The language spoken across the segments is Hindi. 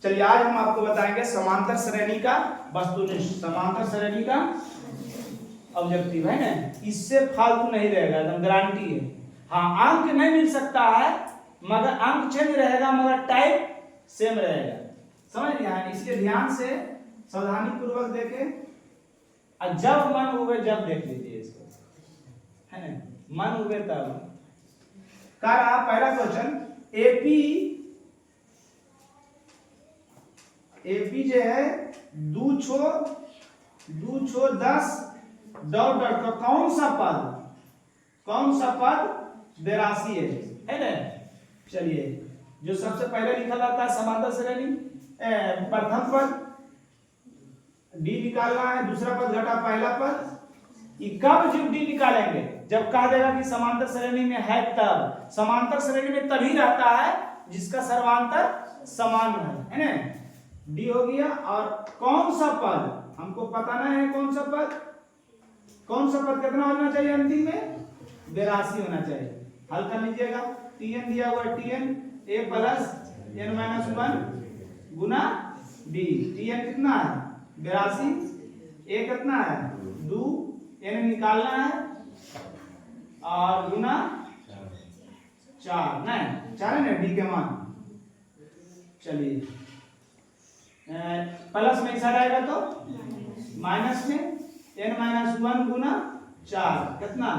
चलिए आज हम आपको बताएंगे समांतर श्रेणी का वस्तुनिष्ठ, समांतर श्रेणी का ऑब्जेक्टिव है ना, इससे फालतू नहीं रहेगा, एकदम गारंटी है। हाँ अंक नहीं मिल सकता है मगर अंक चेंज रहेगा मगर टाइप सेम रहेगा, समझ गए? इसलिए ध्यान से सावधानी पूर्वक देखें और जब मन हुए जब देख लीजिए इसको, है ना, मन हुए तब। कर रहा पहला क्वेश्चन, एपी जो है दो छो 10 डॉट डॉट का कौन सा पद 82 है ना। चलिए जो सबसे पहले लिखा जाता है समांतर श्रेणी, प्रथम पद डी निकालना है, दूसरा पद घटा पहला पद। ये कब जब डी निकालेंगे? जब कहा देगा कि समांतर श्रेणी में है तब। समांतर श्रेणी में तभी रहता है जिसका सर्वांतर समान है ना। डी हो गया। और कौन सा पद हमको पता नहीं है, कौन सा पद कितना होना चाहिए अंतिम में? 82 होना चाहिए। हल कर लीजिएगा। टीएन दिया हुआ टीएन ए प्लस एन माइनस 1 गुना डी। टीएन कितना है? 82। ए कितना है? 2। एन निकालना है और गुना 4 नहीं 4 है ना डी के मान। चलिए प्लस में इधर आएगा तो माइनस में n माइनस 1 गुना 4 कितना?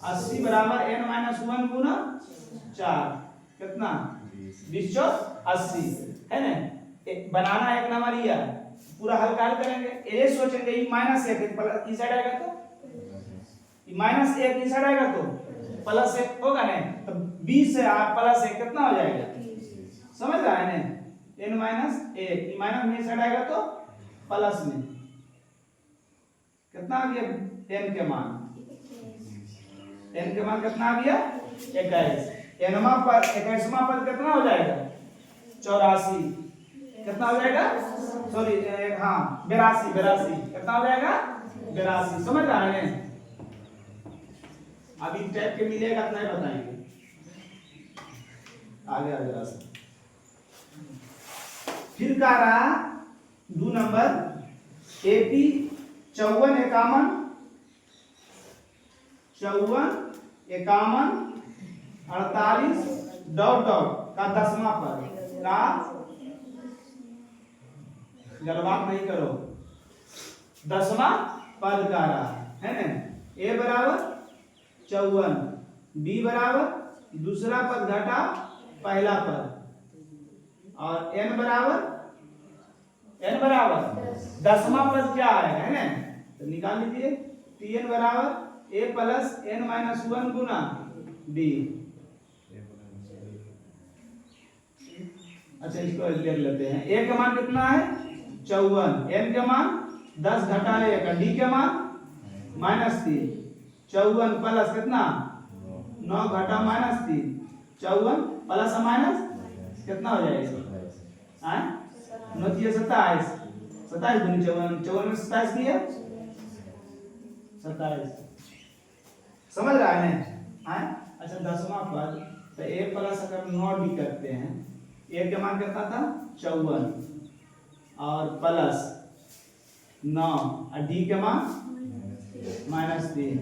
80 बराबर n माइनस 1 गुना 4 कितना? 20 चौक 80 है ना। बनाना एक नंबर ये पूरा हल करेंगे। ये सोचेंगे ये माइनस 1 प्लस इस साइड आएगा तो माइनस 1 इस साइड आएगा तो प्लस 1 होगा ना। तो 20 है प्लस 1 कितना हो जाएगा? समझ रहा है ना। n माइनस 1 माइनस में इस साइड आएगा तो प्लस में कितना आ गया? n के मान कितना आ गया? 21। nवां पद 21वां पद कितना हो जाएगा? 84 कितना हो जाएगा? सॉरी हाँ 82 कितना हो जाएगा? 82। समझ रहा है? अभी टाइप के मिलेगा तो नहीं बताएंगे, आगे आ जरा से। फिर कह रहा 2 नंबर एपी 54 51 48 डॉट डॉट का 10वां पद का, गलबात नहीं करो, 10वां पद का रहा है ना। ए बराबर 54, बी बराबर दूसरा पद घटा पहला पद और n बराबर 10वां पद क्या है ना। तो निकाल लीजिए। tn बराबर a plus n minus 1 Guna d। अच्छा इसको लिख लेते हैं। a का मान कितना है? 54, n का मान 10 घटा 1, d का मान -3। 54 प्लस कितना? 9 घटा -3, 54 प्लस माइनस कितना हो जाएगा? 9 27 गुनी 54 में 27 की है 27। समझ रहा है ना। अच्छा 10वां पद तो a प्लस अगर 9d करते हैं, a के मान कितना था? 54 और प्लस 9 और d के मान -3।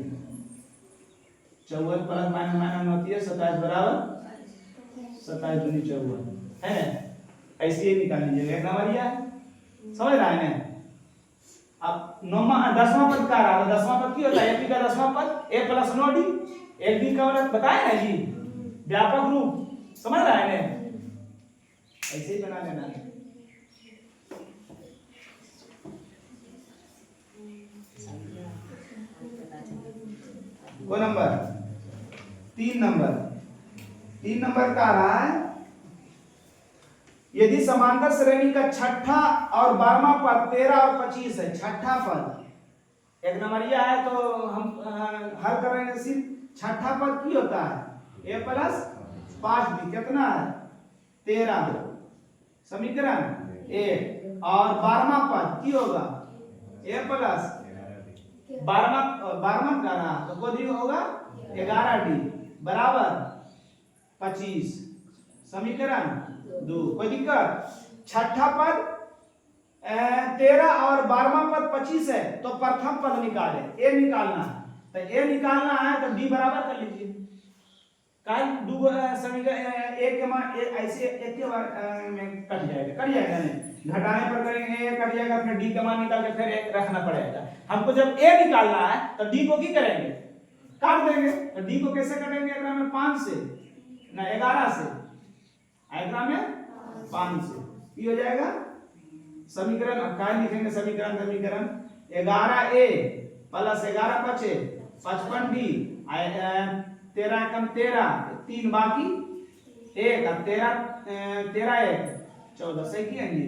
54 प्लस माइनस 9 27 बराबर 27 गुनी 54 है। ऐसे ही निकाल लीजिएगा एक नंबर यह। समझ रहा है ना। अब 10वां पद का रहा, 10वां पद क्या होता है? एपी का 10वां पद a प्लस 9d। एक डी का मतलब बताया ना जी, व्यापक रूप। समझ रहा है ना। ऐसे ही बना लेना है। वो नंबर 3 नंबर का रहा है, यदि समांतर श्रेणी का छठा और 12वां पद 13 और 25 है। छठा पद एक नंबरिया है तो हम हल करेंगे। सिर्फ छठा पद की होता है a प्लस 5d कितना है? 13 समीकरण 1। और 12वां पद की होगा a प्लस 12वां का रहा तो कोई होगा 11d बराबर 25 समीकरण 2। कोई दिक्कत? छठा पद 13 और 12वां पद 25 है, तो प्रथम पद निकाले, ए निकालना है। तो ए निकालना है तो डी बराबर कर लीजिए। काहे दो समीकरण एक के मान ऐसे एक के बार में कट जाएगा नहीं, घटाने पर करेंगे ए कट जाएगा, फिर डी का मान निकाल के फिर एक रखना पड़ेगा। हमको जब ए निकालना है तो डी को की करेंगे, काट देंगे। तो डी को कैसे कटेंगे, एकरा में 5 से ना 11 से, एकरा में 5 से ये हो जाएगा समीकरण। अब काय लिखेंगे समीकरण 11a प्लस 11 बचे 55d 13 एकम 13 3 बाकी 1 और 13 1 14 सही किएंगे।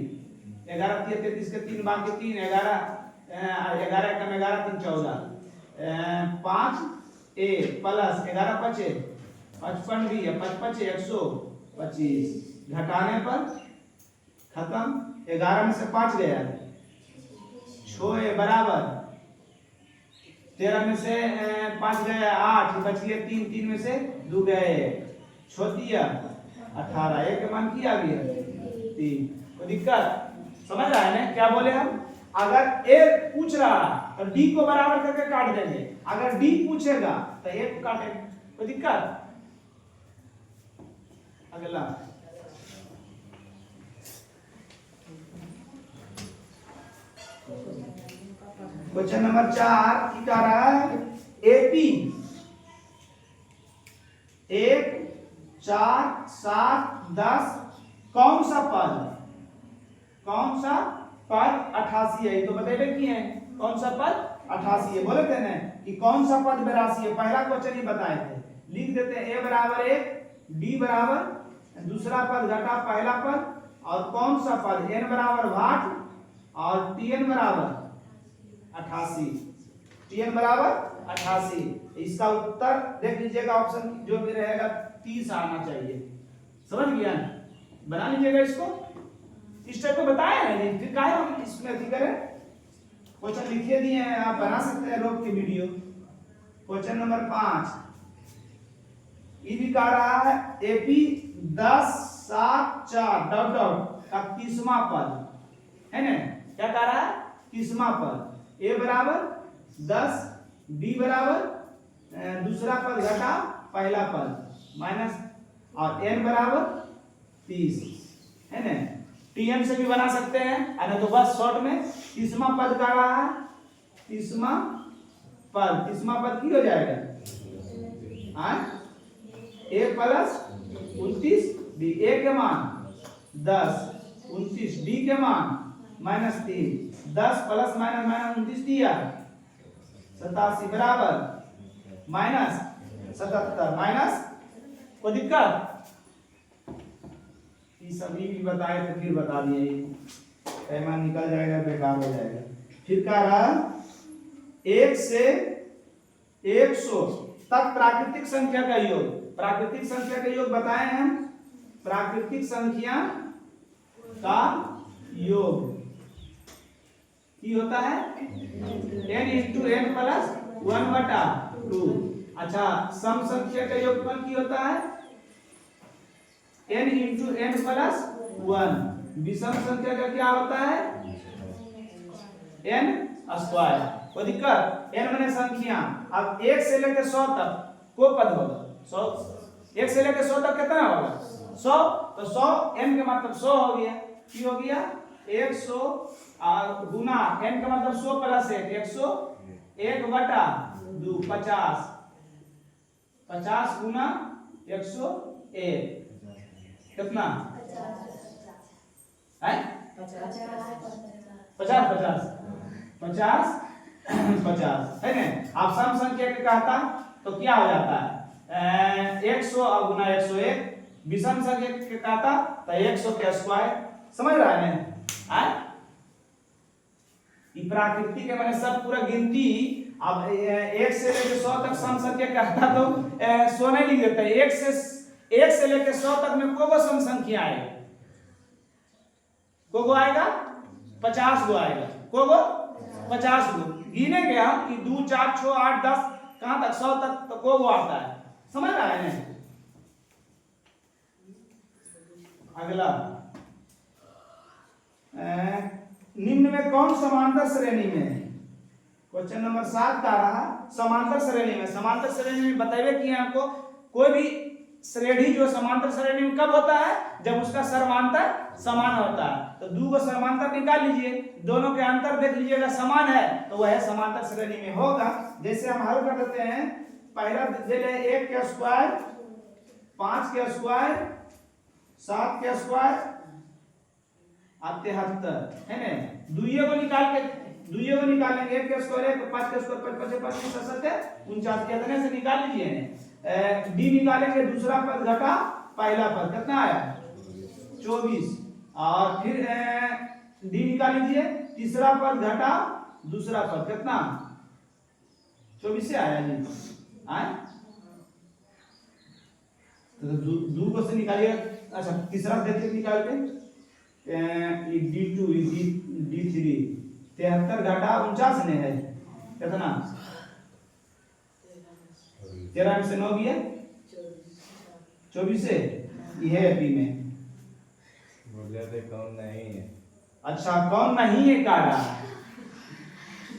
11 3 33 के 3 बाकी 3 11 एकम 11 3 14 5 a प्लस 11 बचे 55d 55 125 घटाने पर खत्म। 11 में से 5 गया 6 बराबर 13 में से 5 गया 8 बच गया 3 में से 2 गए 6 18 एक के मान किया गया 3। कोई दिक्कत समझ रहा है ना क्या बोले हम। अगर ए पूछ रहा तो डी को बराबर करके काट देंगे, अगर डी पूछेगा तो ए को काटेंगे। कोई दिक्कत। अगला क्वेश्चन नंबर 4 की कह रहा है एपी 1 4 7 10 कौन सा पद 88 है। तो बतेबे किए हैं कौन सा पद 88 है। बोले थे ना कि कौन सा पद 82 है, पहला क्वेश्चन ही बताए थे। लिख देते हैं ए बराबर 1 डी बराबर दूसरा पद घटा पहला पद, और कौन सा पद n बराबर 8 और tn बराबर 88, tn बराबर 88। इसका उत्तर देख लीजिएगा, ऑप्शन जो भी रहेगा 30 आना चाहिए। समझ गया, बना लीजिएगा इसको। इस टाइप को बताया है, फिर काहे हम इसमें अथी करें। क्वेश्चन लिखिए दिए हैं, आप बना सकते हैं रोक के वीडियो। क्वेश्चन नंबर 5 ये भी कह रहा है एपी 10 7 4 डॉट डॉट का 30वां पद है ना। क्या कह रहा है 30वां पद ए बराबर 10 डी बराबर दूसरा पद घटा पहला पद माइनस और n बराबर 30 है ना। टीएम से भी बना सकते हैं, अरे तो बस शॉर्ट में 30वां पद का रहा है 30वां पद की हो जाएगा a प्लस 29 डी, ए के मान 10 29 डी के मान -3 10 प्लस माइनस माइनस 29 दिया 87 बराबर -77 माइनस। कोई दिक्कत। ये सभी भी बताए तो फिर बता दिए, पैमाना निकल जाएगा बेकार हो जाएगा। फिर कह रहा 1 से 100 तक प्राकृतिक संख्या का योग। प्राकृतिक संख्या का योग बताए हम, प्राकृतिक संख्या का योग की होता है n इंटू n प्लस 1/2। अच्छा, सम संख्या का योगफल की होता है n इंटू n प्लस 1। विषम संख्या का क्या होता है n स्क्वायर। कोई दिक्कत। n माने संख्या। अब 1 से लेकर 100 तक को पद होगा 100। 1 से लेकर 100 तक कितना होगा 100। तो 100 n का मतलब 100 हो गया। की हो गया 100 और गुना n का मतलब 100 प्लस 1 100 1/2 50 50 गुना 101 कितना है 50 है ना। आप सम संख्या के कहता तो क्या हो जाता है 100 और गुना 101। विषम संख्या के कहता तो 100 के स्क्वायर। समझ रहा है ना। ये प्राकृतिक है माने सब पूरा गिनती। अब 1 से लेकर 100 तक सम संख्या कहता तो 100 नहीं लिख देते। 1 से लेकर 100 तक में को सम संख्या आएगा, को आएगा 50 गो आएगा। को 50 गो गिनेंगे हम कि 2 4 6 8 10 कहां तक 100 तक तो को आता है। समझ रहा है ना। अगला निम्न में कौन समांतर श्रेणी में है? क्वेश्चन नंबर 7 का रहा समांतर श्रेणी में। समांतर श्रेणी में बताइए कि आपको कोई भी श्रेणी जो समांतर श्रेणी में कब होता है? जब उसका सर्वांतर समान होता है। तो दो को सर्वांतर निकाल लीजिए, दोनों के अंतर देख लीजिएगा समान है तो वह समांतर श्रेणी में होगा। जैसे हम हल कर देते हैं, पहला दे ले 1 के स्क्वायर, 5 के स्क्वायर, 7 के स्क्वायर और 73 है ना। दुइये को निकालेंगे 1 के स्क्वायर 1, 5 के स्क्वायर 5 5 7 49 कितने से निकाल लीजिए। डी निकालेंगे, दूसरा पद घटा पहला पद, कितना आया 24। और फिर डी निकाल लीजिए, तीसरा पद घटा दूसरा पद, कितना 24 से आया जी। आए तो दो को से निकालिए। अच्छा तीसरा देखिए निकाल के, D2 D3 73 घटा 49 ने है कितना 13 में से 9 गया 24 से यह एपी में बोले थे कौन नहीं है। अच्छा कौन नहीं है कारा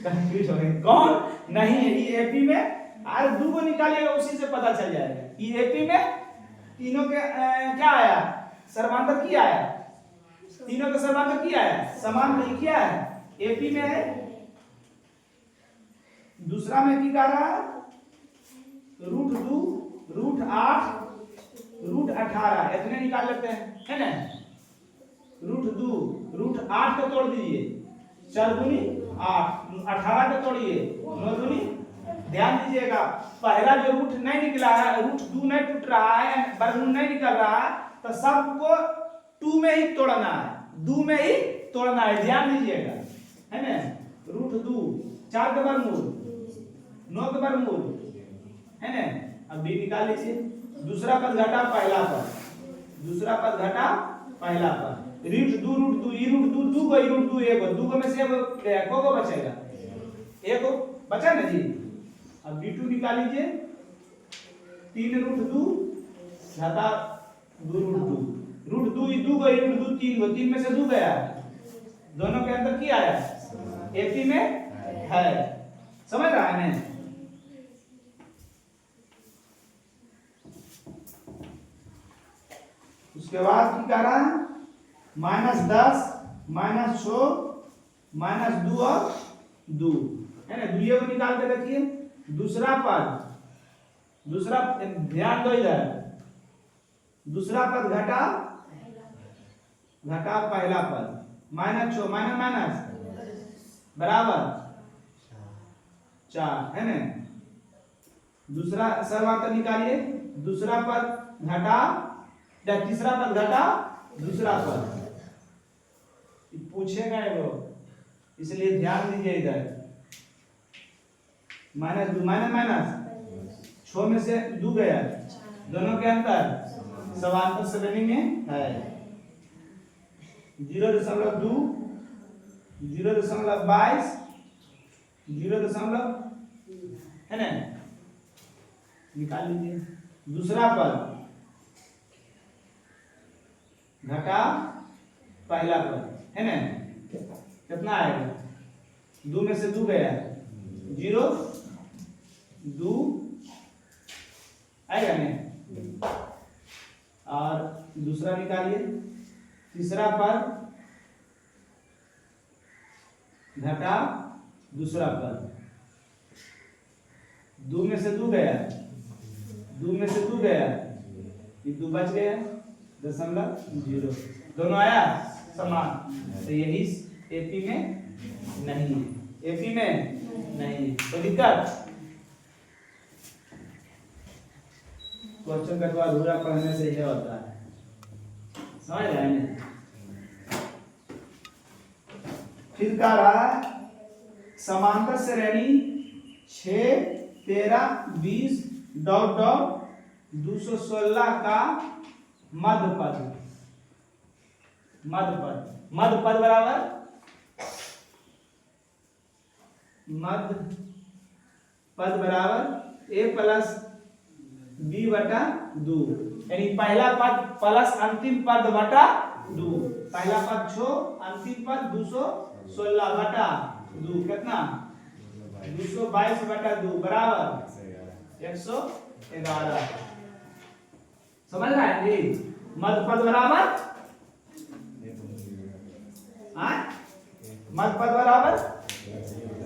कंफ्यूज हो गए, कौन नहीं है ये एपी में। और दो को निकालिएगा उसी से पता चल जाएगा। ये एपी में तीनों के क्या आया सर्वांतर किया आया, तीनों का सर्वांतर किया है, समान नहीं किया है। एपी में है, दूसरा में की कर रहा है √2 √8 √18 इतने निकाल लेते हैं है ना। √2 √8 को तोड़ दीजिए, 4 दूनी 8, 18 को तोड़िए 9 दूनी। ध्यान दीजिएगा पहला जो रूट नहीं निकला है, √2 नहीं टूट रहा है, वर्गमूल नहीं निकल रहा है, तो सबको 2 में ही तोड़ना है, 2 में ही तोड़ना है। ध्यान दीजिएगा है ना। √2 4 का वर्गमूल 9 का वर्गमूल है ना। अब डी निकाल लीजिए, दूसरा पद घटा पहला पद, दूसरा पद घटा पहला पद। √2 ई √2 2 को ई √2 1 2 को में से को बचेगा, एक बचा ना जी। अब D2 निकाल लीजिए, 3 √2 घटा 2 √2 ई 2 को ई √2 3 को 3 में से 2 गया, दोनों के अंदर क्या आया एपी में है। समझ रहा है ना। उसके बाद क्या कर रहा है -10 -6 -2 और 2 है ना। दुइये को निकाल के देखिए, दूसरा पद, दूसरा ध्यान दो इधर, दूसरा पद घटा पहला पद, -6 माइनस बराबर 4 है ना। दूसरा सर्वांतर निकालिए, दूसरा पद घटा तीसरा पद घटा दूसरा पद। पूछेगा वो, इसलिए ध्यान दीजिए इधर। -2 माइनस 6 में से 2 गया, दोनों के अंतर समांतर श्रेणी में है। 0.2 0.22 0. है ना। निकाल लीजिए, दूसरा पद घटा पहला पद है ना, कितना आएगा 2 में से 2 गया 0 2 आएगा ना। और दूसरा निकालिए, तीसरा पद घटा दूसरा पद, 2 में से 2 गया, 2 में से 2 गया, ये 2 बच गया 0.0, दोनों आया समान। तो यही एपी में नहीं है, एपी में नहीं तो दिक्कत। क्वेश्चन का जवाब अधूरा पढ़ने से यह होता है, समझ रहे हैं। फिर का रहा समांतर श्रेणी 6 13 20 ... 216 का मध्य पद, मध्य पद बराबर मध्य पद बराबर a प्लस बी बटा 2, यानी पहला पद प्लस अंतिम पद बटा 2, पहला पद 6 अंतिम पद 216 बटा 2 कितना 222 बटा 2 बराबर 111। समझ रहा है जी? मध्य पद बराबर मध्य पद बराबर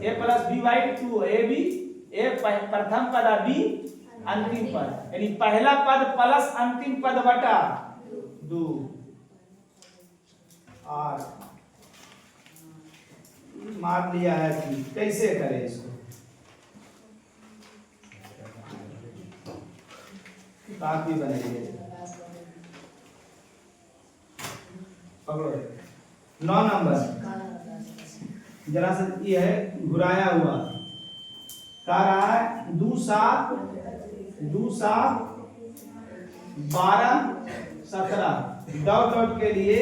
a plus B by 2, A B A प्रथम पद बी अंतिम पद, यानी पहला पद प्लस अंतिम पद बटा 2। और मान लिया है कि कैसे करें इसको, काफी बनाइए। पकड़ो 9 नंबर जरा सा ये है घुराया हुआ, कह रहा है 2 7 12 17 डॉट डॉट के लिए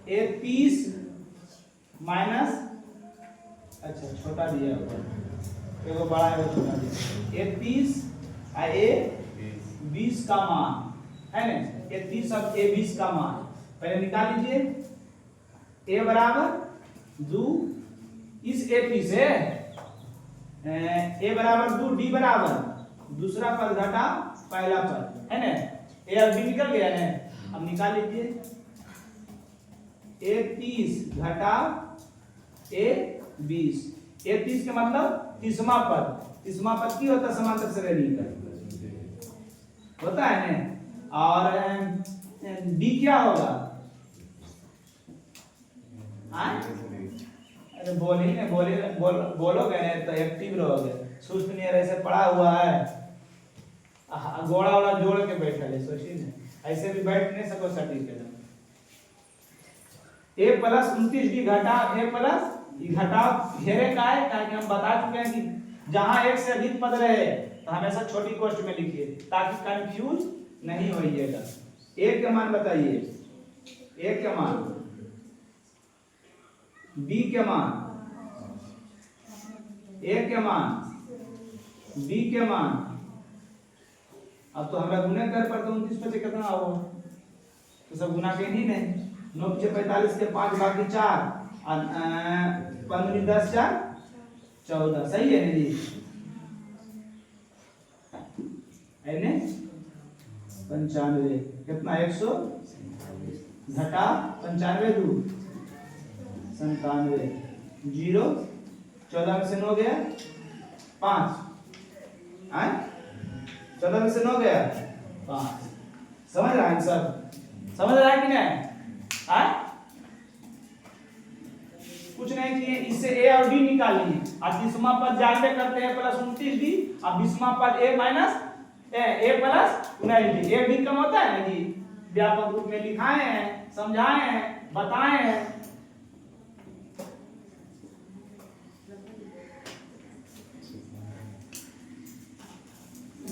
ए 30 माइनस, अच्छा छोटा दिया हुआ, एगो बड़ा है छोटा दिया, ए 30 ए 20 का मान है ना, ए 30 और ए 20 का मान पहले निकाल लीजिए। ए बराबर 2 इस ए पी से ए बराबर 2, डी बराबर दूसरा पद घटा पहला पद है ना, ए और बी निकल गया ना, अब निकाल लीजिए ए 30 घटा ए 20, ए 30 का मतलब तीसवा पद की होता समांतर श्रेणी का होता है ना, और डी क्या होगा, अरे बोलोगे ना तो एक्टिव रहोगे, सुस्त नहीं है, ऐसे पड़ा हुआ है, गोड़ा वाला जोड़ के बैठा है, सोचिए ना, ऐसे भी बैठ नहीं सको सटीक एकदम। ए प्लस 29 डी घटा ए प्लस घटा घेरे का है, ताकि हम बता चुके हैं कि जहां एक से अधिक पद रहे तो हमेशा छोटी कोष्ठ में लिखिए ताकि कंफ्यूज नहीं होइएगा। ए के मान बताइए, ए के मान, बी के मान, ए के मान, बी के मान। अब तो हमरा गुना कर पर तो 29 पे कितना होगा, तो सब गुना के नहीं नहीं, 9 × 45 के 5 बाकी 4 और 15 10 4 14, सही है ना जी? है ने 95 कितना 100 घटा 95 2 97 0, 14 में से 9 गया 5, 14 में से 9 गया 5। समझ रहा है सब? समझ रहा है कि नहीं? कुछ नहीं किए, इससे ए और डी निकाल लिए, और 30वां पद जानते करते हैं प्लस 29 डी, और 20वां पद A minus A plus 19 D. A D कम होता है ना जी, व्यापक रूप में लिखाए हैं, समझाए हैं, बताए हैं।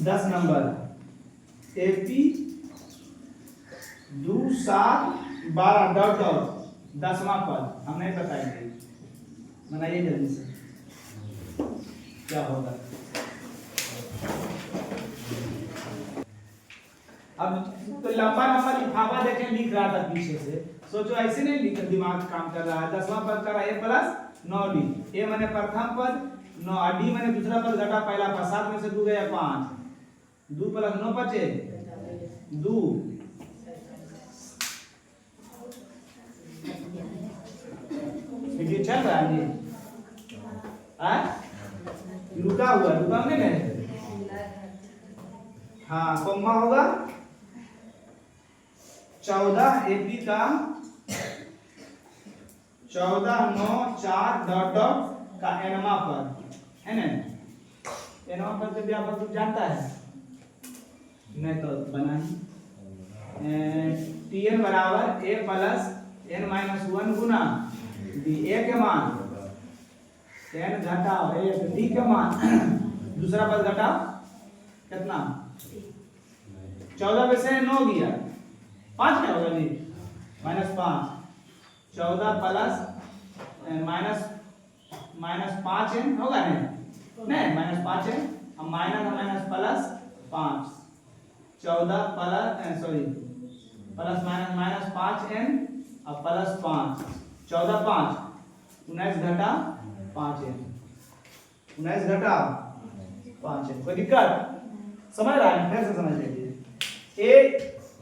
दस नंबर एपी 2 7 12 डॉट डॉट 10वां पद हम नहीं बताएंगे, बनाइए जल्दी से क्या होगा। अब तो लंबा लंबा लिफाफा देखें लिख रहा था पीछे से, सोचो ऐसे नहीं लिख, दिमाग काम कर रहा है। 10वां पद कर रहा है ए प्लस 9 डी, ए माने प्रथम पद 9 डी माने दूसरा पद घटा पहला पद, 7 में से 2 गया 5, 2 प्लस 9 बचे 2, ये चल रहा है ये, रुका हुआ नहीं, हाँ कोमा होगा 14 एपी का 14 9 4 डॉट डॉट का एनवा पद है ना, एनवा पद से व्यापक रूप जानता है नहीं तो बना ही, टीएन बराबर ए प्लस एन माइनस 1 गुना डी, ए के मान एन घटाओ ए, डी के मान दूसरा पद घटाओ कितना 14 में से 9 गया 5 क्या होगा जी, -5, 14 प्लस माइनस 5 है होगा नहीं -5 है, अब minus plus 5 14 plus sorry plus minus minus 5n और प्लस 5 14 5 19 घटा 5n 19 घटा 5n। कोई दिक्कत समझ रहा है? फिर से समझ लीजिए। a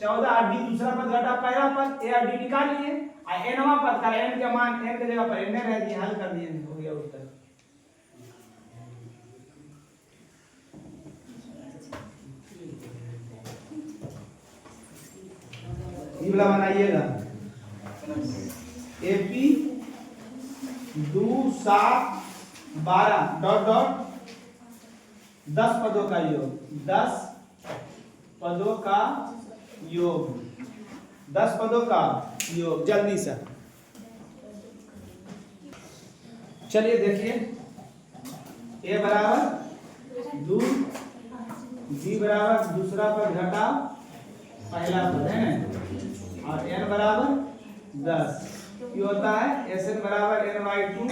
14 और d दूसरा पद घटा पहला पद, a और d निकाल लिए और nवां पद का n के मान n के जगह पर n रह दिए, हल कर दिए, हो गया उत्तर। ये वाला बनाइएगा AP 2 7 12 डॉट डॉट 10 पदों का योग, 10 पदों का योग, 10 पदों का योग। जल्दी से चलिए देखिए, a बराबर 2, b बराबर दूसरा पद घटा पहला पद है ना, और n बराबर 10। ये होता है Sn बराबर n/2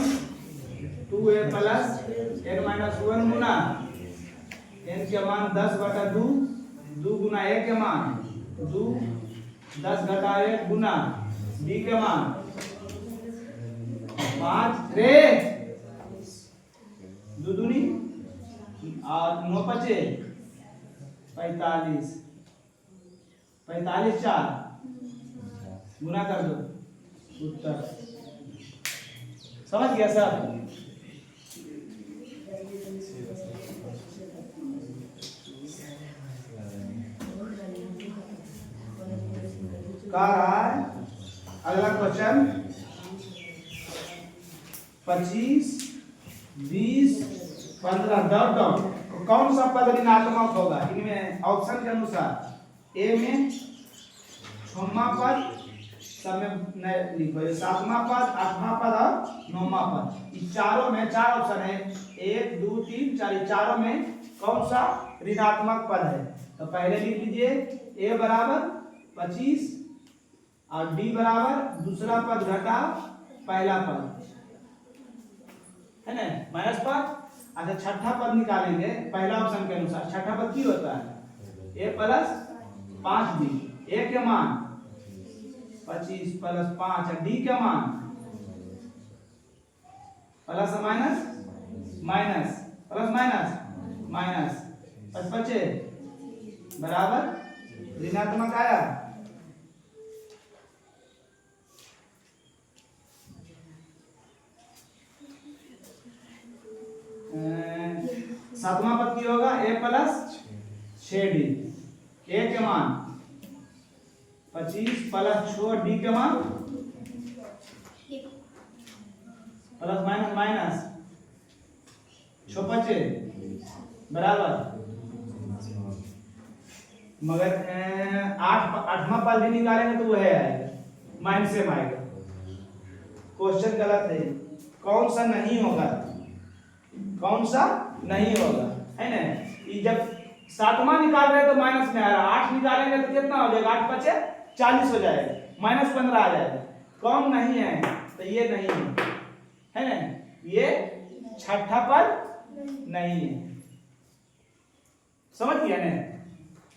2a प्लस n-1 गुना n के मान 10/2 2 गुना a के मान 2 10 घटा 1 गुना b के मान 5 रे 2 दूनी और 9 पचे 45 45 4 गुना कर दो, उत्तर। समझ गया सर? कह रहा है अगला क्वेश्चन 25 20 15 डॉट डॉट कौन सा पद ऋणात्मक होगा? इनमें ऑप्शन के अनुसार ए में 6वां पद, सब में लिखो 7वां पद 8वां पद और 9वां पद। इस चारों में 4 ऑप्शन है, 1 2 3 4, चारों में कौन सा ऋणात्मक पद है? तो पहले लिख लीजिए a बराबर 25 और d बराबर दूसरा पद घटा पहला पद है ना, माइनस पद। अच्छा छठा पद निकालेंगे पहला ऑप्शन के अनुसार। छठा पद की होता है a प्लस 5b, a के मान 25 प्लस 5 और d के मान plus minus minus plus minus minus 55 बराबर ऋणात्मक आया। सातवां पद की होगा a प्लस 6d, a के मान 25 प्लस 6 d के मान प्लस माइनस माइनस 6 5 बराबर, मगर 8वां पद भी निकालेंगे तो वह आएगा माइनस से आएगा। क्वेश्चन गलत है, कौन सा नहीं होगा? कौन सा नहीं होगा है ना? ये जब 7वां निकाल रहे तो माइनस में आ रहा, 8 निकालेंगे तो कितना हो जाएगा? 8 5 40 हो जाएगा, माइनस 15 आ जाएगा। कौन नहीं है? तो ये नहीं है ना, ये छठा पद नहीं है। समझ गया ना?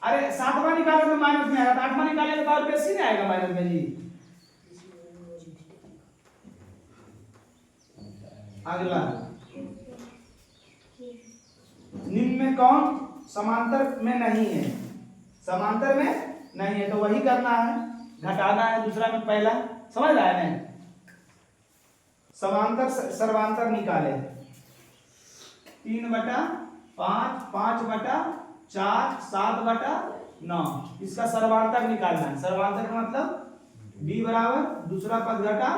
अरे 7वां निकाले तो माइनस में आएगा, 8वां निकालेंगे तो और बेसी नहीं आएगा माइनस में जी। अगला निम्न में कौन समांतर में नहीं है? समांतर में नहीं है तो वही करना है, घटाना है दूसरा में पहला। समझ रहा है ना? समांतर सर्वांतर निकाले 3/5 5/4 7/9, इसका सर्वांतर निकालना है। सर्वांतर का मतलब b बराबर दूसरा पद घटा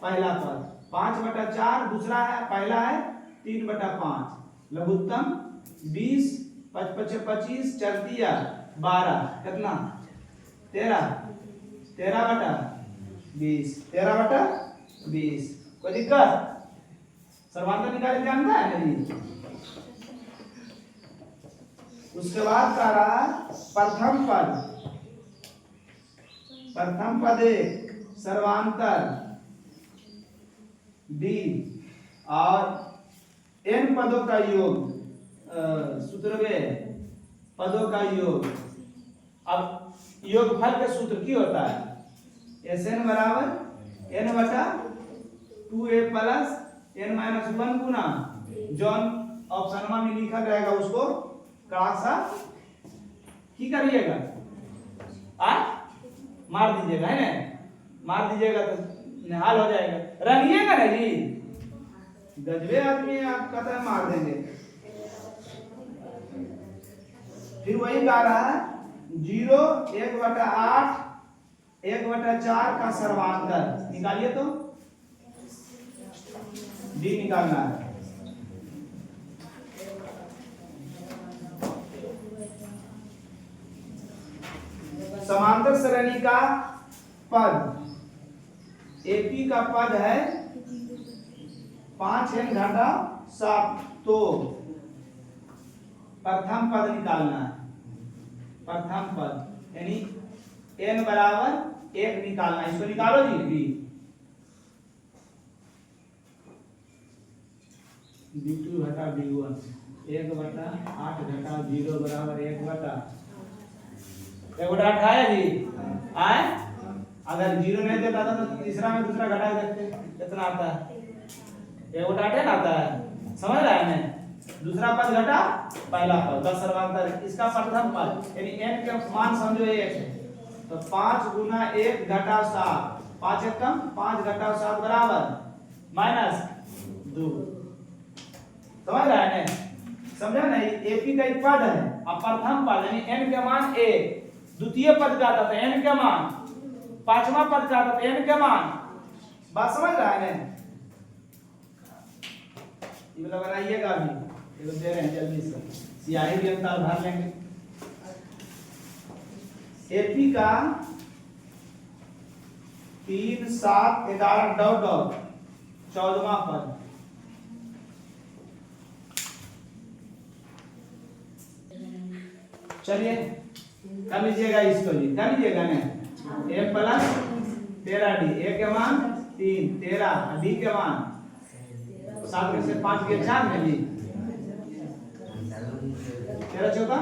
पहला पद, 5/4 दूसरा है पहला है 3/5, लघुत्तम 20 5 5 25 चलती 12 कितना 13 13/20 13/20। कोई दिक्कत? सर्वांतर निकालने जानता है ना जी? उसके बाद का रहा प्रथम पद एक सर्वांतर d और n पदों का योग सूत्र में पदों का योग। अब योगफल के सूत्र की होता है Sn बराबर n बटा 2a प्लस n माइनस 1 गुना जौन ऑप्शन में लिखा रहेगा उसको कड़ा सा की करिएगा मार दीजिएगा, है ना, मार दीजिएगा तो निहाल हो जाएगा। रंगिएगा ना जी, गजबे आदमी आप कहते हैं मार देंगे। फिर वही गा रहा है 0 1/8 1/4 का सर्वांतर निकालिए तो डी निकालना है। समांतर श्रेणी का पद एपी का पद है 5n घटा 7, तो प्रथम पद निकालना है। प्रथम पद यानी n बराबर 1 निकालना है। इसको निकालो जी बी b2 घटा b1 1/8 घटा 0 बराबर 1/8 आया जी आए। अगर 0 नहीं देता था तो तीसरा में दूसरा घटा सकते कितना आता है 1/8 ना आता है, समझ रहा है ना। दूसरा पद घटा पहला पद का सर्वांतर, इसका प्रथम पद यानी n के मान समझो 1 है तो 5 गुना 1 घटा 7, 5 1 कम 5 घटा 7 बराबर माइनस 2। समझ रहा है ना, समझा ना। एपी का एक पद है और प्रथम पद यानी n के मान 1, द्वितीय पद का आता था n के मान, पांचवा पद का आता था n के मान। बात समझ रहा है ना, ये वाला बनाइएगा अभी, ये दे रहे हैं जल्दी से, सियाही भी हम ताल भर लेंगे। एपी का 3 7 11 डॉट डॉट 14वां पद चलिए कर लीजिएगा, इसको जी कर लीजिएगा ना। a प्लस 13d, a के मान 3 13 d के मान 7 में से 5 के 4 में जी 13 चौका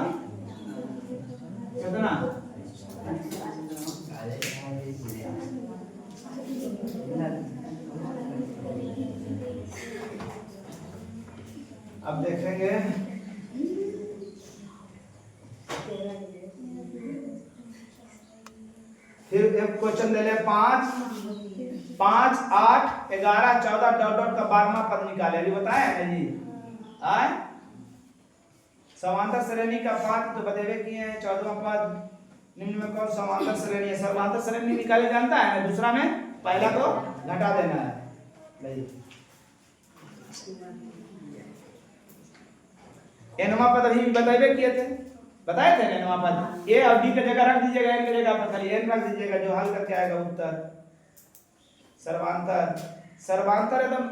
कितना अब देखेंगे। फिर एक क्वेश्चन दे ले 5 5 8 11 14 डॉट डॉट का 12वां पद निकाले, अभी बताया है जी। आए समांतर श्रेणी का पद तो बतेबे किए हैं। 14वां पद निम्न में कौन समांतर श्रेणी है? समांतर श्रेणी निकाले जानता है ना, दूसरा में पहला को घटा देना है। एनवा पद अभी बतेबे किए थे, बताए थे ना एनवा पद। ए और डी की जगह रख दीजिएगा, एन की जगह पर खाली एन रख दीजिएगा, जो हल करके आएगा उत्तर। सर्वांतर सर्वांतर एकदम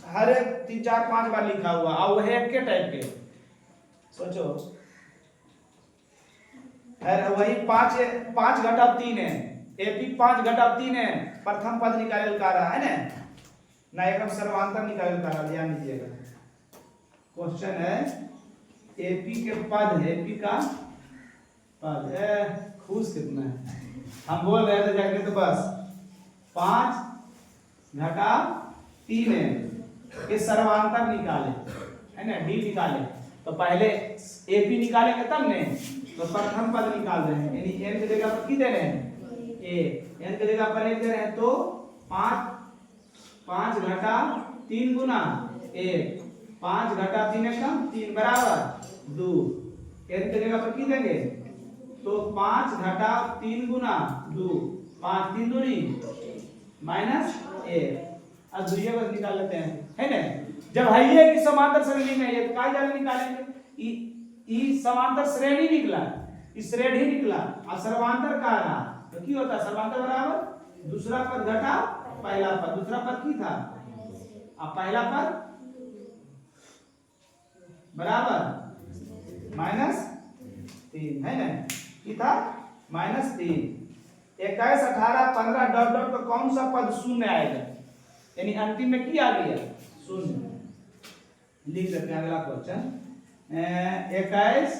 हर एक 3 4 5 बार लिखा हुआ और वह एक के टाइप के सोचो। वही 5 घटा 3 है, एपी 5 घटा 3 है, प्रथम पद निकाले का रहा है ना एकदम सर्वांतर निकाले का रहा, ध्यान दीजिएगा। क्वेश्चन है एपी के पद है, एपी का पद खुश कितना है हम बोल रहे थे जाके, तो बस 5 घटा 3 है, ये सर्वांतर निकाले है ना, डी निकाले तो पहले एपी निकालेंगे तब ने, तो प्रथम पद निकाल रहे हैं यानी एन की जगह पर की दे रहे हैं ए, एन की जगह पर 1 दे रहे हैं तो 5 घटा 3 गुना 1, 5 घटा 3 एकम 3 बराबर 2, एन की जगह पर की देंगे तो 5 घटा 3 गुना 2, 5 3 दूनी माइनस 1। अब दूसरे को निकाल लेते हैं है ना। जब है ये कि समांतर श्रेणी में है तो काय जाने निकालेंगे, ई समांतर श्रेणी निकला, ई श्रेणी निकला और सर्वांतर का रहा तो की होता है सर्वांतर बराबर दूसरा पद घटा पहला पद, दूसरा पद की था और पहला पद बराबर माइनस 3 है ना, की था माइनस 3। 21 18 15 डॉट डॉट का कौन सा पद शून्य आएगा, यानी अंतिम में क्या आ गया शून्य। लिख सकते हैं अगला क्वेश्चन 21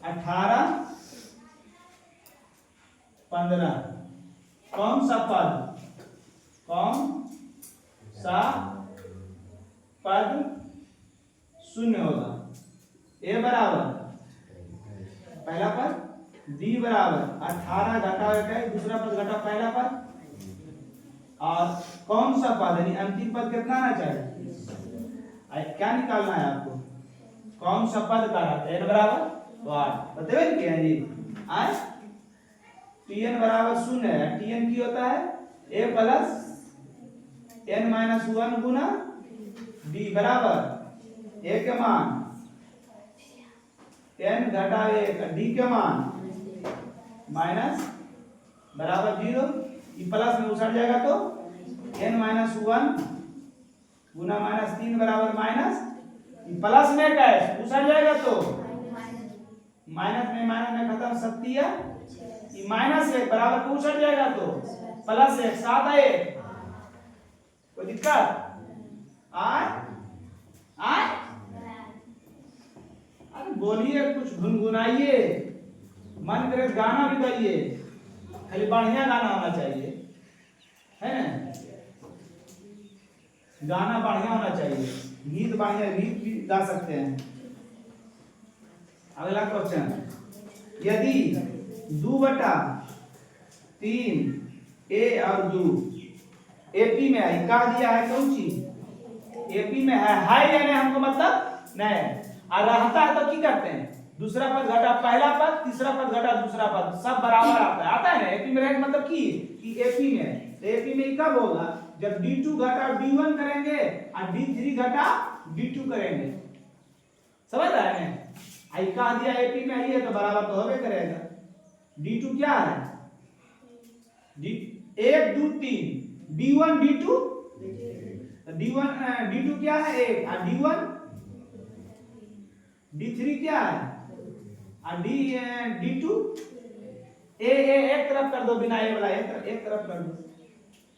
18 15 कौन सा पद शून्य होगा? ए बराबर पहला पद, डी बराबर 18 घटा दूसरा पद घटा पहला पद, और कौन सा पद यानी अंतिम पद कितना आना चाहिए? क्या निकालना है आपको? कौन सा पद का रहता है? n बराबर 8 बताइए क्या है जी? आए tn बराबर 0 है, tn की होता है a plus n minus 1 Guna d बराबर a के मान n घटा 1 d के मान माइनस बराबर 0, ये प्लस में उछट जाएगा तो n माइनस 1 गुना माइनस 3 बराबर माइनस, प्लस में कैश उछट जाएगा तो माइनस में खत्म शक्ति है, ये माइनस 1 बराबर को उछट जाएगा तो प्लस 1 साथ आए, कोई दिक्कत? आए अरे बोलिए, कुछ गुनगुनाइए, मन करे गाना भी गाइए, खाली बढ़िया गाना होना चाहिए, है ना? गाना बढ़िया होना चाहिए, गीत बढ़िया, गीत भी गा सकते हैं। अगला क्वेश्चन, यदि 2/3 a और 2 एपी में है, कहा दिया है कौन चीज एपी में है यानी हमको मतलब नहीं, और रहता है तो क्या करते हैं? दूसरा पद घटा पहला पद, तीसरा पद घटा दूसरा पद, सब बराबर आता है ना? एपी में रहने मतलब कि एपी में, तो एपी में कब होगा? जब d2 घटा d1 करेंगे और d3 घटा d2 करेंगे, समझ रहे हैं? आई कहा दिया एपी में आई है तो बराबर तो होबे करेगा। d2 क्या है? d1 2 3 d1 d2 d1 d2 क्या है? 1 और d1 d3 क्या है? और d2 एक तरफ कर दो, बिना ए वाला एक तरफ कर दो,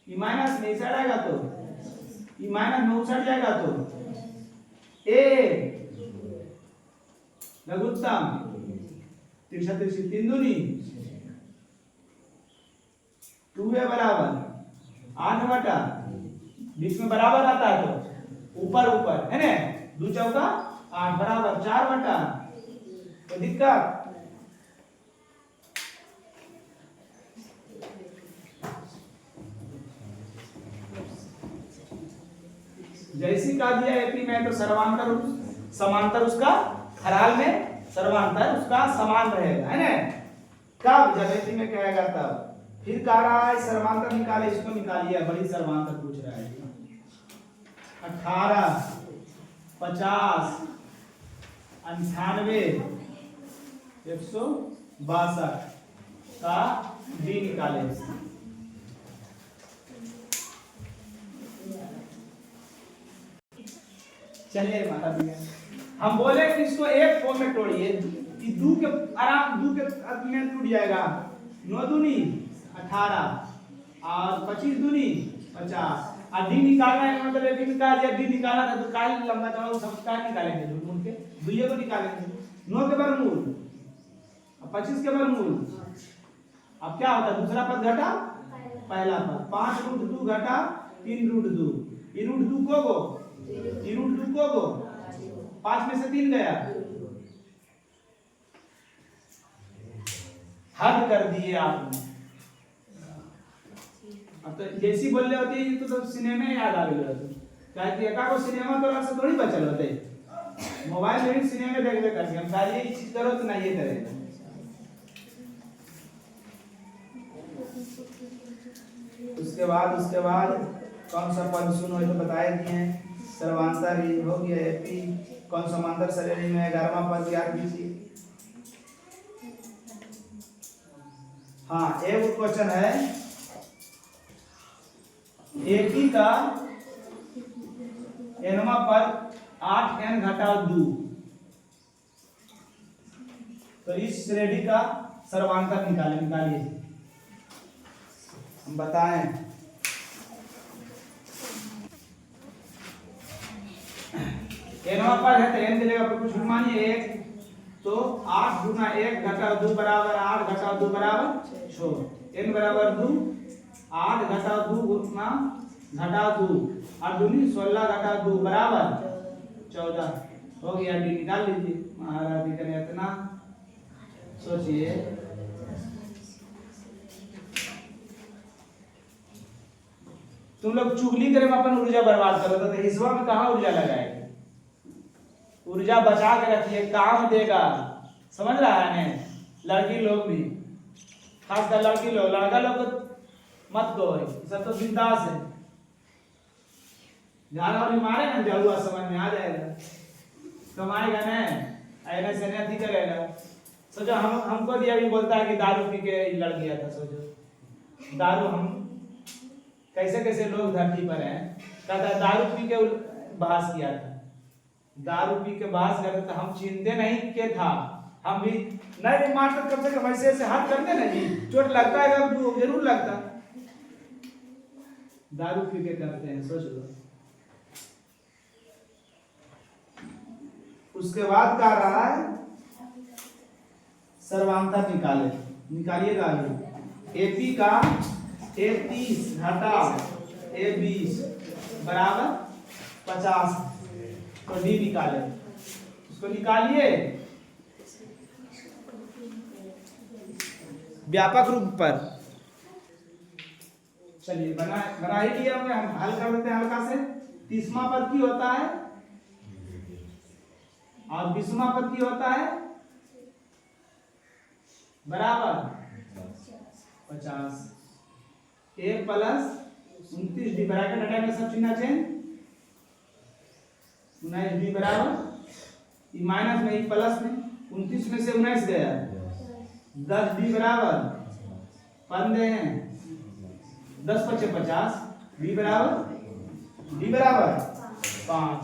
ये माइनस में इधर आएगा तो ये माइनस में उछट जाएगा तो ए लघुत्तम 3 3 दूनी 2a बराबर 8 बटा, बीच में बराबर आता है तो ऊपर है ना? 2 चौका 8 बराबर 4 बटा, तो दिक्कत? जैसी का दिया एपी में तो समांतर उसका खराल में सर्वांतर उसका समान रहेगा, है ना? कब? जब एपी में कहेगा तब। फिर कह रहा है सर्वांतर निकाले, इसको निकालिए, बड़ी सर्वांतर पूछ रहा है। 18 50 98 162 का डी निकाले। चलिए माता जी, हम बोले कि इसको एक फॉर्म में तोड़िए, कि दू के में टूट जाएगा, 9 दूनी 18 और 25 दूनी 50, और डी निकालना है मतलब एक निकाल दिया, डी निकालना था तो काल लंबा चौड़ा सब का निकालेंगे, ढूंढ के दुइये को निकालेंगे, 9 के वर्गमूल और 25 के वर्गमूल। अब क्या होता है? दूसरा पद घटा पहला पद, 5√2 घटा 3√2, ये √2 को 5 में से 3 गया, हद कर दिए आपने। अब तो जैसी बोल रहे होती तो सब सिनेमा याद आ गए होते, क्या कि एका को सिनेमा तो से थोड़ी बचल होते, मोबाइल में भी सिनेमा देखबे करके हम सारी ये चीज करो तो ना ये करेगा। उसके बाद कौन सा पद शून्य है तो बताए दिए हैं। सर्वांतर हो गया एपी, कौन समांतर श्रेणी में 11वां पद याद कीजिए। हाँ, एक क्वेश्चन है, एपी का nवां पद 8n घटा 2, तो इस श्रेणी का सर्वांतर निकालिए। हम बताएं, nवां पद है तो n मिलेगा, पर कुछ मानिए 1 तो 8 गुना 1 घटाओ 2 बराबर 8 घटाओ 2 बराबर 6, n बराबर 2, 8 घटाओ 2 गुना घटाओ 2 और दूनी 16 घटाओ 2 बराबर 14 हो गया। डी निकाल लीजिए। महाराज जी करें इतना सोचिए। तुम लोग चुगली करे में अपन ऊर्जा बर्बाद करो तो हिस्सा में कहाँ ऊर्जा लगाएंगे? ऊर्जा बचा के रखिए, काम देगा। समझ रहा है ने? लड़की लोग भी, खासकर लड़की लोग, लड़का लोग तो मत दो, सब तो बिंदास है। झाड़ा वाली मारे ना जहुआ समझ में आ जाएगा, कमाएगा ना, ऐने से नहीं करेगा। सोचो हमको दिया भी बोलता है कि दारू पी के लड़ गया था। सोचो दारू, हम कैसे कैसे लोग धरती पर हैं। कहता है दारू पी के बहस किया था, दारू पी के बहस करते तो हम चिंते नहीं के था, हम भी नहीं मारते, कम से कम ऐसे हाथ करते ना जी, चोट लगता है जरूर लगता। दारू पी के करते हैं, सोच लो। उसके बाद कह रहा है सर्वांतर निकालिएगा। एपी का A30 घटाओ A20 बराबर 50, तो डी निकाले। उसको निकालिए व्यापक रूप पर। चलिए बना ही लिया हमने, हम हल कर देते हैं हल्का से। 30वां पद की होता है और 20वां पद की होता है बराबर 50। A प्लस 29 डी ब्रैकेट हटाएंगे, सब चिन्ह चेंज। 19 डी बराबर माइनस में प्लस में 29 में से 19 गया, 10 डी बराबर 15 है, 10 × 5 = 50, डी बराबर 5।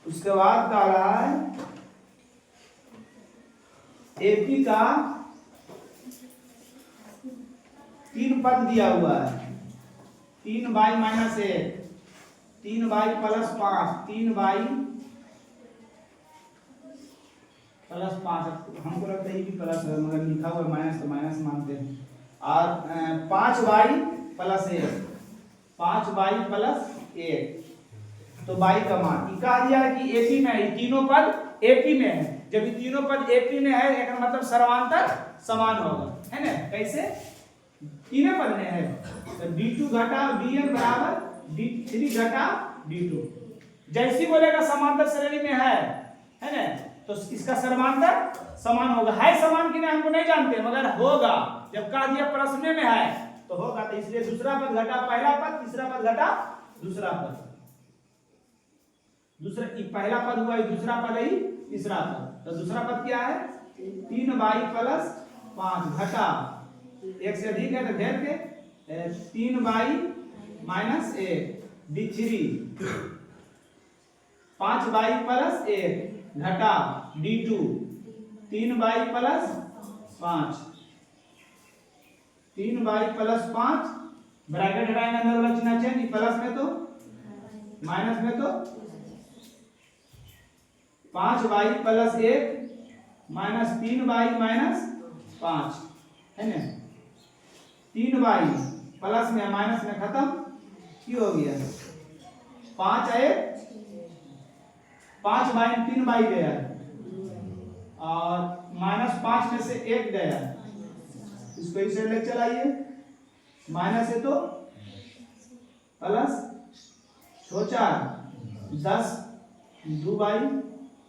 उसके बाद कह रहा है एपी का 3 पद दिया हुआ है, 3y - 1, 3y + 5, 3y + 5। हमको लगता है कि प्लस है मगर लिखा हुआ माइनस, तो माइनस मानते हैं। और 5y + 1, 5y + 1, तो y का मान कहा दिया है कि एपी में है। तीनों पद एपी में है, जब ये तीनों पद एपी में है एक मतलब सर्वांतर समान होगा, है ना? कैसे? तीनों पद में है तो d2 घटाओ dn बराबर d3 घटाओ d2। जैसी बोलेगा समांतर श्रेणी में है ना, तो इसका सर्वांतर समान होगा। है समान कि नहीं हमको नहीं जानते, मगर होगा। जब कहा दिया प्रश्न में है तो होगा। तो इसलिए दूसरा पद घटा पहला पद, तीसरा पद घटा दूसरा पद। दूसरा पहला पद हुआ, दूसरा पद है तीसरा पद। तो दूसरा पद क्या है? 3y + 5 घटा, एक से अधिक है तो घेर के 3y - 1 d3, 5y + 1 घटा d2, 3y + 5, 3y + 5 ब्रैकेट हटाएंगे, अंदर वाला चिन्ह चेंज, प्लस में तो माइनस में तो 5y + 1 - 3y - 5 है ना। 3y प्लस में माइनस में खत्म, क्यों हो गया? 5 है, 5y 3y गया और -5 में से 1 गया। इसको इसे ले चलाइए, माइनस है तो प्लस, 10 2y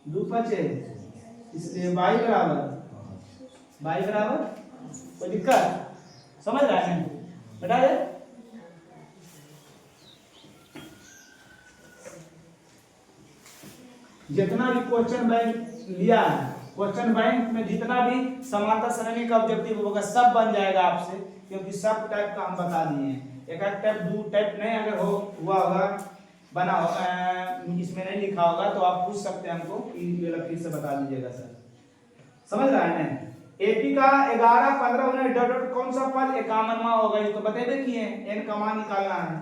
2 × 5, इसलिए y बराबर कोई दिक्कत? समझ रहा है? बता दे। जितना भी क्वेश्चन बैंक लिया है, क्वेश्चन बैंक में जितना भी समांतर श्रेणी का ऑब्जेक्टिव होगा सब बन जाएगा आपसे, क्योंकि सब टाइप का हम बता दिए हैं। एक टाइप 2 टाइप नहीं अगर हुआ होगा बना इसमें नहीं लिखा होगा तो आप पूछ सकते हैं हमको कि फिर से बता दीजिएगा सर। समझ रहा है ना? एपी का 11 15 मिनट डॉट डॉट कौन सा पद 51वां होगा, ये तो बतेबे किए हैं। n का मान निकालना है।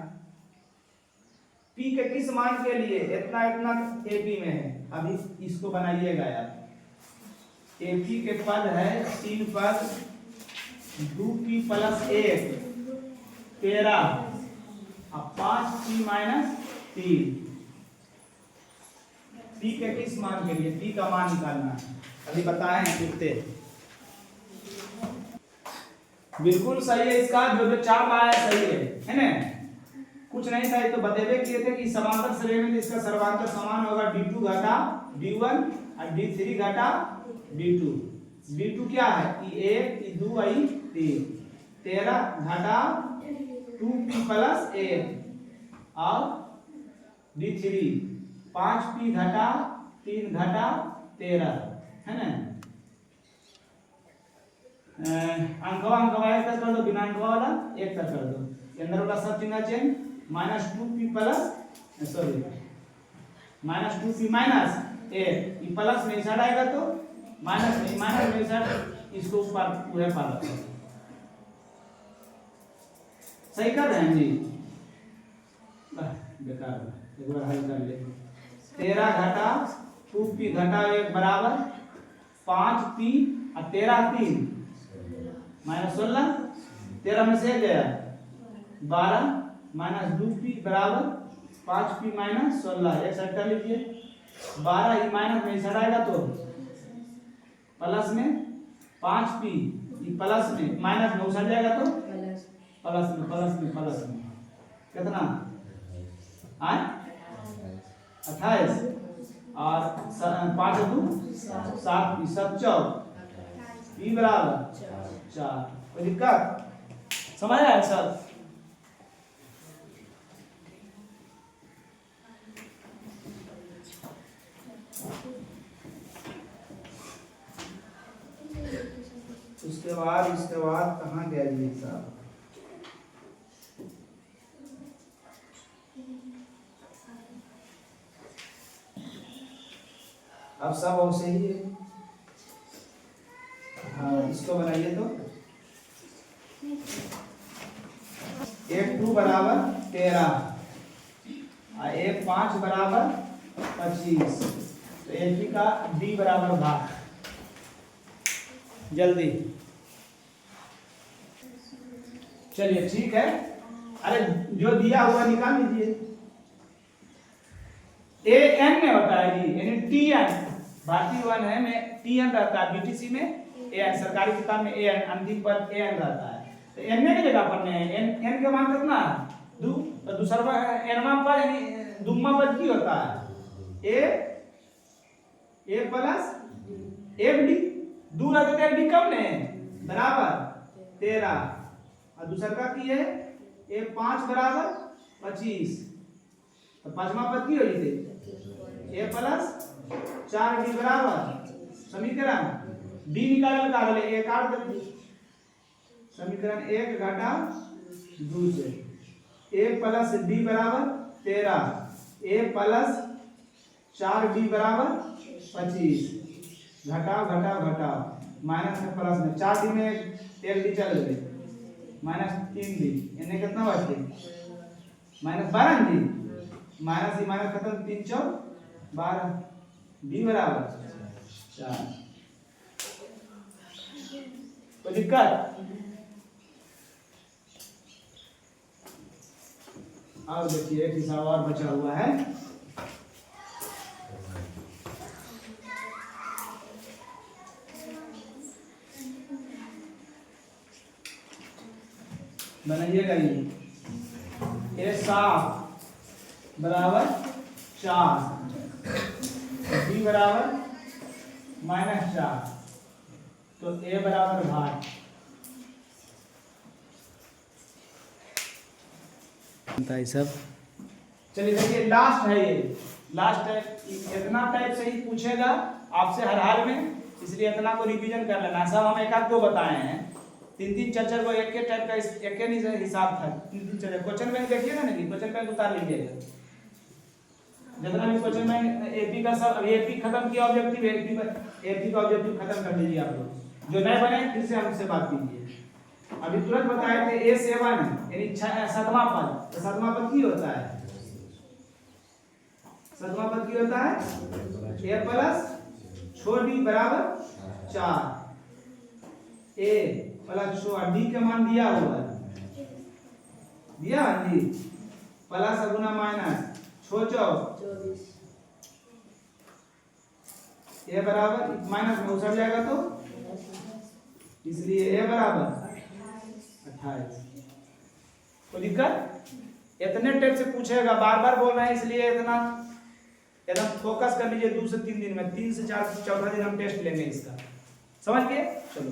p के किस मान के लिए इतना इतना एपी में है, अभी इसको बनाइएगा यार। एपी के पद है 3 पद 2p + 1 13 और 5p - 3। p के किस मान के लिए, p का मान निकालना है, अभी बताएं लिखते। बिल्कुल सही है, इसका जो जो चाप आया सही है ना। कुछ नहीं था, तो बतेबे किए थे कि समांतर श्रेणी में इसका सर्वांतर समान होगा d2 घटा d1 और d3 घटा d2। d2 क्या है, e1 e2 e3 13 घटा 2p + 1 और d3 5p घटा 3 घटा 13 है ना। अंकवा एक तक कर दो, बिना अंकवा वाला एक तक कर दो, अंदर वाला सब चिन्ह change -2p + sorry -2p - 1 E plus में साइड आएगा तो माइनस में साइड इसको ऊपर पूरे पर रखो। सही कर रहे हैं जी, बेकार एक बार हल कर ले। 13 घटा 2p घटा 1 बराबर 5p और 13 3 -16 13 में से गया 12 -2p बराबर 5p - 16 एक साइड कर लीजिए। 12 ई माइनस में साइड आएगा तो प्लस में 5p ई प्लस में माइनस में उछल जाएगा तो प्लस में कितना आए 28 और 5 2 7 7 4 p बराबर 4। कोई दिक्कत समझ आया सर? उसके बाद कहाँ गया जी साहब? अब सब और सही है। हाँ, इसको बनाइए तो 1 2 बराबर 13 और 1 5 बराबर 25, तो AP का D बराबर भाग। जल्दी चलिए ठीक है। अरे जो दिया हुआ निकाल लीजिए। AN में होता है जी, यानी TN भारतीय वन है में TN रहता है, BTC में AN, सरकारी किताब में AN अंतिम पद AN रहता है। तो N की जगह पर में N का मान कितना दो, तो दूसरा Nवा पद यानी दुम्मा पद की होता है A प्लस FD, दो रहता है FD कम ने बराबर 13 और दूसरा का की है A5 बराबर 25, तो पांचवा पद की हो जाती A प्लस 4D बराबर समीकरण D निकाल का ले A काट दे, समीकरण 1 घटा 2 से A प्लस D बराबर 13 A प्लस 4D बराबर 25 घटाओ माइनस में प्लस में 4D में 1D चल गए -3D, इन्हें कितना बचते -12D, माइनस ही माइनस खत्म 3 4 12 D बराबर 4। तो दिक्कत अब देखिए एक हिसाब और बचा हुआ है। बनाइएगा ये A7 बराबर 4 B बराबर -4, तो A बराबर भाग सब। चलिए देखिए लास्ट है, ये लास्ट है। इतना टाइप से ही पूछेगा आपसे हर हाल में, इसलिए इतना को रिवीजन कर लेना। सब हम एक आध दो बताए हैं, 3 चार को एक के टाइप का एक के नहीं हिसाब था। 3 चार क्वेश्चन बैंक देखिएगा ना, क्वेश्चन बैंक उतार लीजिएगा जितना भी क्वेश्चन बैंक। एपी का सब अभी एपी खत्म किया, ऑब्जेक्टिव एपी का ऑब्जेक्टिव खत्म कर लीजिए आप लोग। जो नए बने फिर से हमसे बात कीजिए। अभी तुरंत बताए थे A7 यानी 7वां पद, तो 7वां पद की होता है? 7वां पद की होता है A प्लस छोड़ D बराबर 4, A प्लस छोड़ D का मान दिया हुआ है, दिया D प्लस गुना माइनस छोड़ 24, A बराबर माइनस में उछल जाएगा तो इसलिए A बराबर 28। कोई दिक्कत? इतने टाइप से पूछेगा, बार बार बोल रहे हैं इसलिए इतना एकदम फोकस कर लीजिए। 2 से 3 दिन में, 3 से 4 चौथा दिन हम टेस्ट लेंगे इसका, समझ गए? चलो।